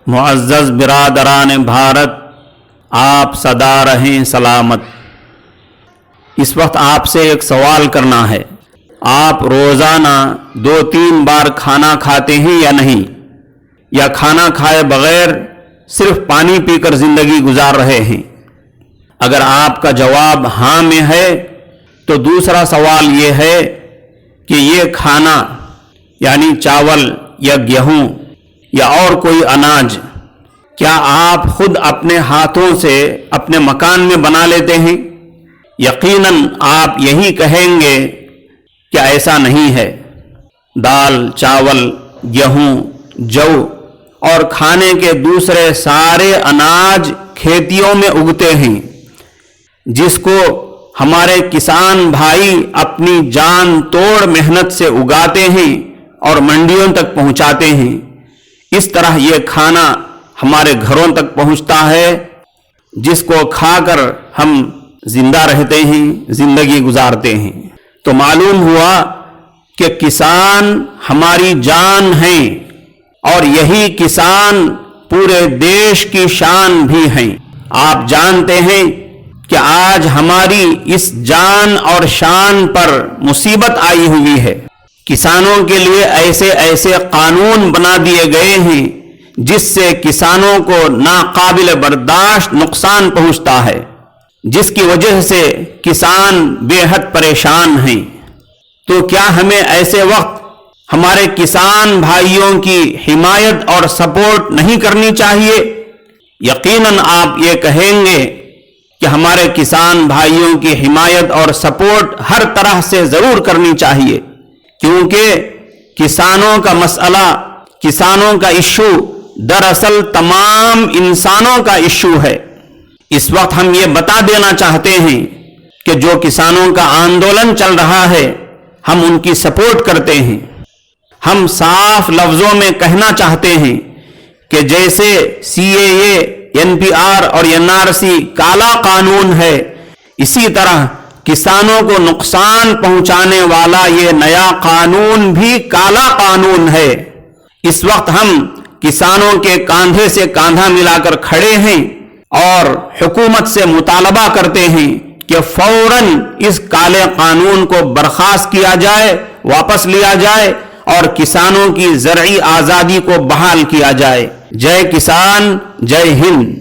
معزز برادران بھارت، آپ سدا رہیں سلامت۔ اس وقت آپ سے ایک سوال کرنا ہے، آپ روزانہ 2-3 بار کھانا کھاتے ہیں یا نہیں؟ یا کھانا کھائے بغیر صرف پانی پی کر زندگی گزار رہے ہیں؟ اگر آپ کا جواب ہاں میں ہے تو دوسرا سوال یہ ہے کہ یہ کھانا یعنی چاول یا گیہوں یا اور کوئی اناج کیا آپ خود اپنے ہاتھوں سے اپنے مکان میں بنا لیتے ہیں؟ یقیناً آپ یہی کہیں گے کہ ایسا نہیں ہے۔ دال، چاول، گیہوں، جو اور کھانے کے دوسرے سارے اناج کھیتیوں میں اگتے ہیں، جس کو ہمارے کسان بھائی اپنی جان توڑ محنت سے اگاتے ہیں اور منڈیوں تک پہنچاتے ہیں۔ اس طرح یہ کھانا ہمارے گھروں تک پہنچتا ہے، جس کو کھا کر ہم زندہ رہتے ہیں، زندگی گزارتے ہیں۔ تو معلوم ہوا کہ کسان ہماری جان ہیں، اور یہی کسان پورے دیش کی شان بھی ہیں۔ آپ جانتے ہیں کہ آج ہماری اس جان اور شان پر مصیبت آئی ہوئی ہے۔ کسانوں کے لیے ایسے ایسے قانون بنا دیے گئے ہیں جس سے کسانوں کو ناقابل برداشت نقصان پہنچتا ہے، جس کی وجہ سے کسان بے حد پریشان ہیں۔ تو کیا ہمیں ایسے وقت ہمارے کسان بھائیوں کی حمایت اور سپورٹ نہیں کرنی چاہیے؟ یقیناً آپ یہ کہیں گے کہ ہمارے کسان بھائیوں کی حمایت اور سپورٹ ہر طرح سے ضرور کرنی چاہیے، کیونکہ کسانوں کا مسئلہ، کسانوں کا ایشو دراصل تمام انسانوں کا ایشو ہے۔ اس وقت ہم یہ بتا دینا چاہتے ہیں کہ جو کسانوں کا آندولن چل رہا ہے، ہم ان کی سپورٹ کرتے ہیں۔ ہم صاف لفظوں میں کہنا چاہتے ہیں کہ جیسے CAA، NPR اور NRC کالا قانون ہے، اسی طرح کسانوں کو نقصان پہنچانے والا یہ نیا قانون بھی کالا قانون ہے۔ اس وقت ہم کسانوں کے کاندھے سے کاندھا ملا کر کھڑے ہیں اور حکومت سے مطالبہ کرتے ہیں کہ فوراً اس کالے قانون کو برخاست کیا جائے، واپس لیا جائے اور کسانوں کی زرعی آزادی کو بحال کیا جائے۔ جے کسان، جے ہند۔